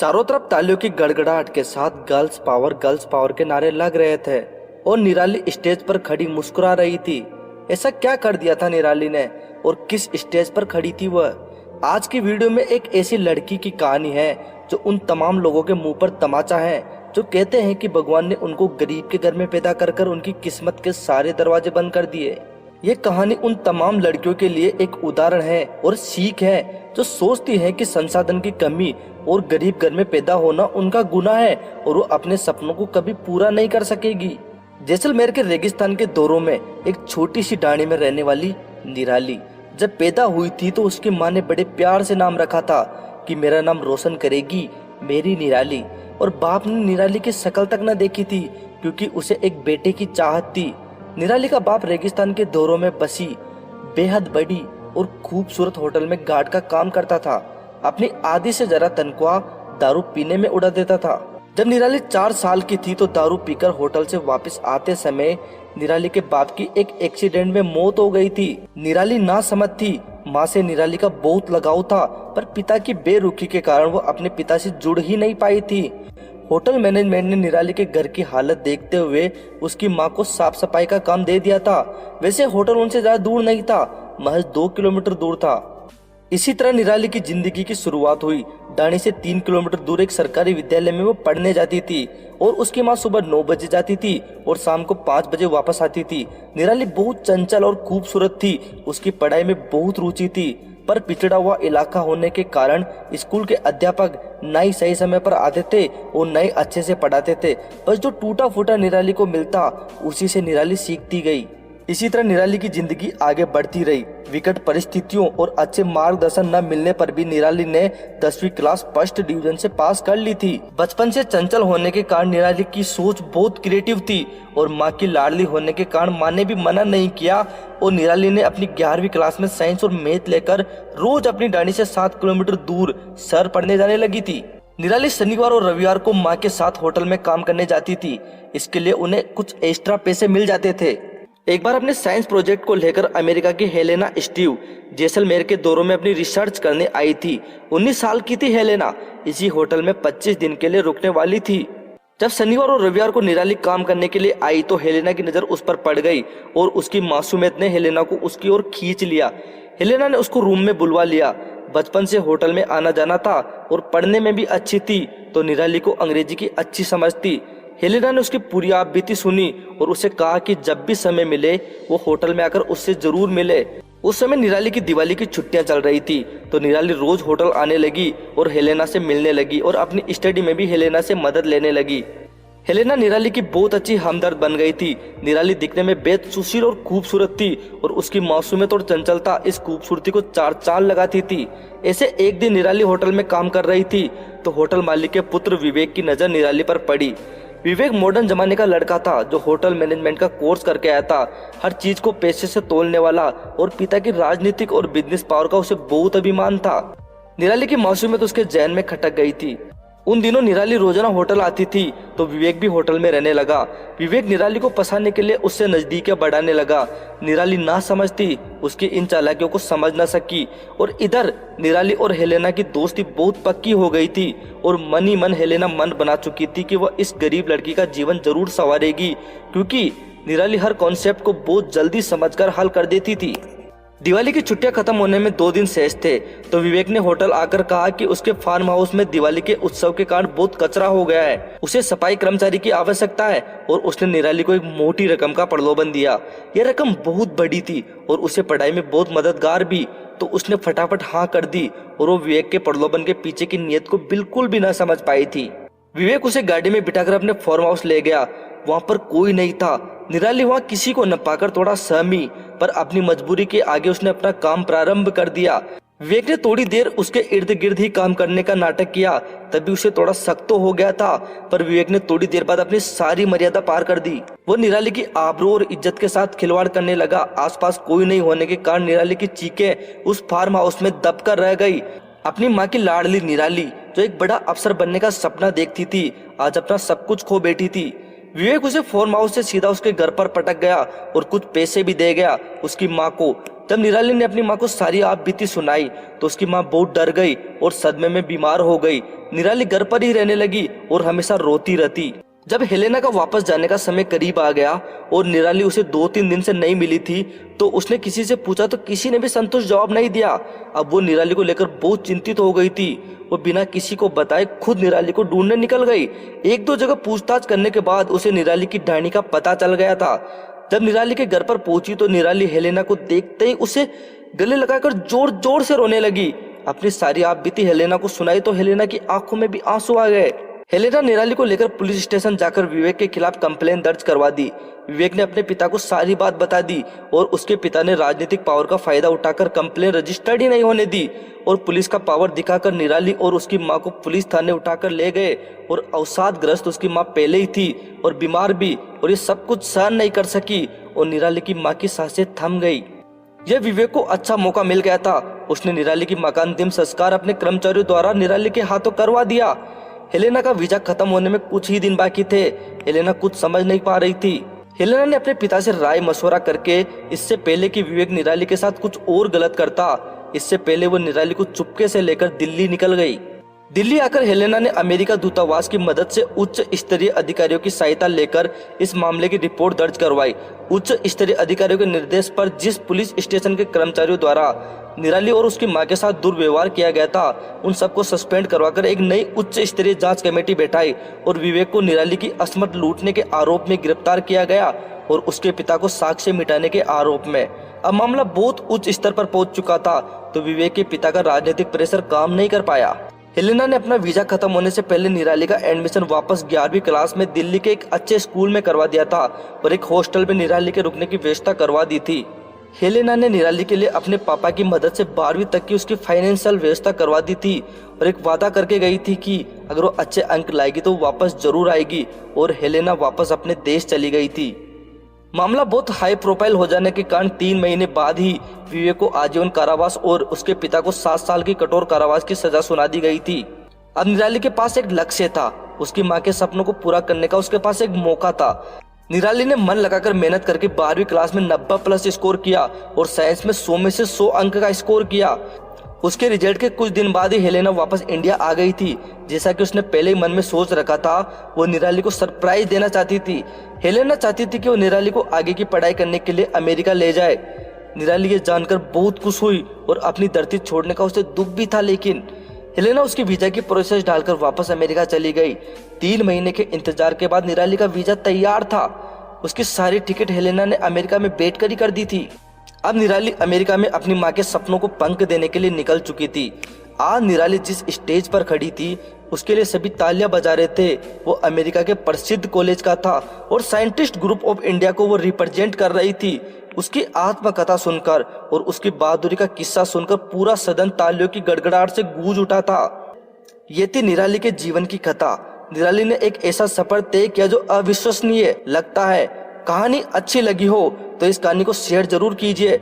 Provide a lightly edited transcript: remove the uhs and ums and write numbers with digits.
चारों तरफ तालियों की गड़गड़ाहट के साथ गर्ल्स पावर के नारे लग रहे थे और निराली स्टेज पर खड़ी मुस्कुरा रही थी। ऐसा क्या कर दिया था निराली ने और किस स्टेज पर खड़ी थी वह? आज की वीडियो में एक ऐसी लड़की की कहानी है जो उन तमाम लोगों के मुंह पर तमाचा है जो कहते हैं कि भगवान ने उनको गरीब के घर में पैदा कर कर उनकी किस्मत के सारे दरवाजे बंद कर दिए। ये कहानी उन तमाम लड़कियों के लिए एक उदाहरण है और सीख है जो सोचती है कि संसाधन की कमी और गरीब घर में पैदा होना उनका गुनाह है और वो अपने सपनों को कभी पूरा नहीं कर सकेगी। जैसलमेर के रेगिस्तान के दौरों में एक छोटी सी डाणी में रहने वाली निराली जब पैदा हुई थी तो उसकी माँ ने बड़े प्यार से नाम रखा था कि मेरा नाम रोशन करेगी मेरी निराली। और बाप ने निराली की शक्ल तक न देखी थी क्योंकि उसे एक बेटे की चाहत थी। निराली का बाप रेगिस्तान के दौरों में बसी बेहद बड़ी और खूबसूरत होटल में गार्ड का काम करता था। अपनी आधी से जरा तनख्वाह दारू पीने में उड़ा देता था। जब निराली 4 साल की थी तो दारू पीकर होटल से वापस आते समय निराली के बाप की एक एक्सीडेंट में मौत हो गई थी। निराली ना समझ थी। माँ से निराली का बहुत लगाव था पर पिता की बेरुखी के कारण वो अपने पिता से जुड़ ही नहीं पाई थी। होटल मैनेजमेंट ने निराली के घर की हालत देखते हुए उसकी मां को साफ सफाई का काम दे दिया था। वैसे होटल उनसे ज्यादा दूर नहीं था, महज 2 किलोमीटर दूर था। इसी तरह निराली की जिंदगी की शुरुआत हुई। डाणी से 3 किलोमीटर दूर एक सरकारी विद्यालय में वो पढ़ने जाती थी और उसकी माँ सुबह 9 बजे जाती थी और शाम को 5 बजे वापस आती थी। निराली बहुत चंचल और खूबसूरत थी। उसकी पढ़ाई में बहुत रुचि थी पर पिछड़ा हुआ इलाका होने के कारण स्कूल के अध्यापक न ही सही समय पर आते थे और न ही अच्छे से पढ़ाते थे। बस जो टूटा फूटा निराली को मिलता उसी से निराली सीखती गई। इसी तरह निराली की जिंदगी आगे बढ़ती रही। विकट परिस्थितियों और अच्छे मार्गदर्शन न मिलने पर भी निराली ने 10वीं क्लास फर्स्ट डिवीजन से पास कर ली थी। बचपन से चंचल होने के कारण निराली की सोच बहुत क्रिएटिव थी और माँ की लाडली होने के कारण माँ ने भी मना नहीं किया और निराली ने अपनी 11वीं क्लास में साइंस और मैथ लेकर रोज अपनी डाणी से 7 किलोमीटर दूर शहर पढ़ने जाने लगी थी। निराली शनिवार और रविवार को माँ के साथ होटल में काम करने जाती थी। इसके लिए उन्हें कुछ एक्स्ट्रा पैसे मिल जाते थे। एक बार अपने साइंस प्रोजेक्ट को लेकर अमेरिका की हेलेना स्टीव जैसलमेर के दौरों में अपनी रिसर्च करने आई थी। 19 साल की थी हेलेना। इसी होटल में 25 दिन के लिए रुकने वाली थी। जब शनिवार और रविवार को निराली काम करने के लिए आई तो हेलेना की नजर उस पर पड़ गई और उसकी मासूमियत ने हेलेना को उसकी ओर खींच लिया। हेलेना ने उसको रूम में बुलवा लिया। बचपन से होटल में आना जाना था और पढ़ने में भी अच्छी थी तो निराली को अंग्रेजी की अच्छी समझ थी। हेलेना ने उसकी पूरी आपबीती सुनी और उसे कहा कि जब भी समय मिले वो होटल में आकर उससे जरूर मिले। उस समय निराली की दिवाली की छुट्टियां चल रही थी तो निराली रोज होटल आने लगी और हेलेना से मिलने लगी और अपनी स्टडी में भी हेलेना से मदद लेने लगी। हेलेना निराली की बहुत अच्छी हमदर्द बन गई थी। निराली दिखने में बेहद सुशील और खूबसूरत थी और उसकी मासूमियत और चंचलता इस खूबसूरती को 4 चांद लगाती थी। ऐसे एक दिन निराली होटल में काम कर रही थी तो होटल मालिक के पुत्र विवेक की नजर निराली पर पड़ी। विवेक मॉडर्न जमाने का लड़का था जो होटल मैनेजमेंट का कोर्स करके आया था। हर चीज को पैसे से तोलने वाला और पिता की राजनीतिक और बिजनेस पावर का उसे बहुत अभिमान था। निराली की मासूमियत उसके जहन में खटक गई थी। उन दिनों निराली रोजाना होटल आती थी तो विवेक भी होटल में रहने लगा। विवेक निराली को फंसाने के लिए उससे नजदीकियां बढ़ाने लगा। निराली ना समझती उसकी इन चालाकियों को समझ न सकी और इधर निराली और हेलेना की दोस्ती बहुत पक्की हो गई थी और मन ही मन हेलेना मन बना चुकी थी कि वह इस गरीब लड़की का जीवन जरूर संवारेगी क्योंकि निराली हर कॉन्सेप्ट को बहुत जल्दी समझकर हल कर देती थी। दिवाली की छुट्टियां खत्म होने में 2 दिन शेष थे तो विवेक ने होटल आकर कहा कि उसके फार्म हाउस में दिवाली के उत्सव के कारण बहुत कचरा हो गया है। उसे सफाई कर्मचारी की आवश्यकता है और उसने निराली को एक मोटी रकम का प्रलोभन दिया। यह रकम बहुत बड़ी थी और उसे पढ़ाई में बहुत मददगार भी। तो उसने फटाफट हाँ कर दी और वो विवेक के प्रलोभन के पीछे की नीयत को बिल्कुल भी न समझ पाई थी। विवेक उसे गाड़ी में बिठाकर अपने फार्म हाउस ले गया। वहाँ पर कोई नहीं था। निराली वहाँ किसी को न पाकर थोड़ा सहमी पर अपनी मजबूरी के आगे उसने अपना काम प्रारंभ कर दिया। विवेक ने थोड़ी देर उसके इर्द गिर्द ही काम करने का नाटक किया। तभी उसे थोड़ा सख्त तो हो गया था पर विवेक ने थोड़ी देर बाद अपनी सारी मर्यादा पार कर दी। वो निराली की आबरू और इज्जत के साथ खिलवाड़ करने लगा। आसपास कोई नहीं होने के कारण निराली की चीखें उस फार्म हाउस में दब कर रह गई। अपनी माँ की लाडली निराली जो एक बड़ा अफसर बनने का सपना देखती थी आज अपना सब कुछ खो बैठी थी। विवेक उसे फार्म हाउस से सीधा उसके घर पर पटक गया और कुछ पैसे भी दे गया उसकी माँ को। जब निराली ने अपनी माँ को सारी आप बीती सुनाई तो उसकी माँ बहुत डर गई और सदमे में बीमार हो गई। निराली घर पर ही रहने लगी और हमेशा रोती रहती। जब हेलेना का वापस जाने का समय करीब आ गया और निराली उसे 2-3 दिन से नहीं मिली थी तो उसने किसी से पूछा तो किसी ने भी संतुष्ट जवाब नहीं दिया। अब वो निराली को लेकर बहुत चिंतित हो गई थी। वो बिना किसी को बताए खुद निराली को ढूंढने निकल गई। 1-2 जगह पूछताछ करने के बाद उसे निराली की ढाणी का पता चल गया था। जब निराली के घर पर पहुंची तो निराली हेलेना को देखते ही उसे गले लगाकर जोर जोर से रोने लगी। अपनी सारी आप बीती हेलेना को सुनाई तो हेलेना की आंखों में भी आंसू आ गए। हेलेना निराली को लेकर पुलिस स्टेशन जाकर विवेक के खिलाफ कंप्लेन दर्ज करवा दी। विवेक ने अपने पिता को सारी बात बता दी और उसके पिता ने राजनीतिक पावर का फायदा उठाकर कंप्लेन रजिस्टर्ड ही नहीं होने दी और पुलिस का पावर दिखाकर निराली और उसकी मां को पुलिस थाने उठाकर ले गए। और अवसादग्रस्त उसकी मां पहले ही थी और बीमार भी, और ये सब कुछ सहन नहीं कर सकी और निराली की मां की सांसें थम गई। यह विवेक को अच्छा मौका मिल गया था। उसने निराली की मां का अंतिम संस्कार अपने कर्मचारियों द्वारा निराली के हाथों करवा दिया। हेलेना का वीजा खत्म होने में कुछ ही दिन बाकी थे। हेलेना कुछ समझ नहीं पा रही थी। हेलेना ने अपने पिता से राय मशवरा करके इससे पहले कि विवेक निराली के साथ कुछ और गलत करता, इससे पहले वो निराली को चुपके से लेकर दिल्ली निकल गई। दिल्ली आकर हेलेना ने अमेरिका दूतावास की मदद से उच्च स्तरीय अधिकारियों की सहायता लेकर इस मामले की रिपोर्ट दर्ज करवाई। उच्च स्तरीय अधिकारियों के निर्देश पर जिस पुलिस स्टेशन के कर्मचारियों द्वारा निराली और उसकी मां के साथ दुर्व्यवहार किया गया था उन सबको सस्पेंड करवाकर एक नई उच्च स्तरीय जांच कमेटी बैठाई और विवेक को निराली की असमत लूटने के आरोप में गिरफ्तार किया गया और उसके पिता को साक्ष्य मिटाने के आरोप में। अब मामला बहुत उच्च स्तर पर पहुंच चुका था तो विवेक के पिता का राजनीतिक प्रेशर काम नहीं कर पाया। हेलेना ने अपना वीजा खत्म होने से पहले निराली का एडमिशन वापस 11वीं क्लास में दिल्ली के एक अच्छे स्कूल में करवा दिया था और एक हॉस्टल में निराली के रुकने की व्यवस्था करवा दी थी। हेलेना ने निराली के लिए अपने पापा की मदद से 12वीं तक की उसकी फाइनेंशियल व्यवस्था करवा दी थी और एक वादा करके गई थी कि अगर वो अच्छे अंक लाएगी तो वापस जरूर आएगी, और हेलेना वापस अपने देश चली गई थी। मामला बहुत हाई प्रोफाइल हो जाने के कारण 3 महीने बाद ही विवेक को आजीवन कारावास और उसके पिता को 7 साल की कठोर कारावास की सजा सुना दी गई थी। अब निराली के पास एक लक्ष्य था, उसकी मां के सपनों को पूरा करने का उसके पास एक मौका था। निराली ने मन लगाकर मेहनत करके 12वीं क्लास में 90+ स्कोर किया और साइंस में 100 में से 100 अंक का स्कोर किया। उसके रिजल्ट के कुछ दिन बाद ही हेलेना वापस इंडिया आ गई थी। जैसा कि उसने पहले ही मन में सोच रखा था, वो निराली को सरप्राइज देना चाहती थी। हेलेना चाहती थी कि वो निराली को आगे की पढ़ाई करने के लिए अमेरिका ले जाए। निराली ये जानकर बहुत खुश हुई और अपनी धरती छोड़ने का उसे दुख भी था, लेकिन हेलेना उसकी वीजा की प्रोसेस डालकर वापस अमेरिका चली गई। 3 महीने के इंतजार के बाद निराली का वीजा तैयार था। उसकी सारी टिकट हेलेना ने अमेरिका में बैठकर ही कर दी थी। अब निराली अमेरिका में अपनी मां के सपनों को पंख देने के लिए निकल चुकी थी। आज निराली जिस स्टेज पर खड़ी थी उसके लिए सभी तालियां बजा रहे थे। वो अमेरिका के प्रसिद्ध कॉलेज का था और साइंटिस्ट ग्रुप ऑफ इंडिया को वो रिप्रेजेंट कर रही थी। उसकी आत्मकथा सुनकर और उसकी बहादुरी का किस्सा सुनकर पूरा सदन तालियों की गड़गड़ाहट से गूंज उठा था। ये थी निराली के जीवन की कथा। निराली ने एक ऐसा सफर तय किया जो अविश्वसनीय लगता है। कहानी अच्छी लगी हो तो इस कहानी को शेयर जरूर कीजिए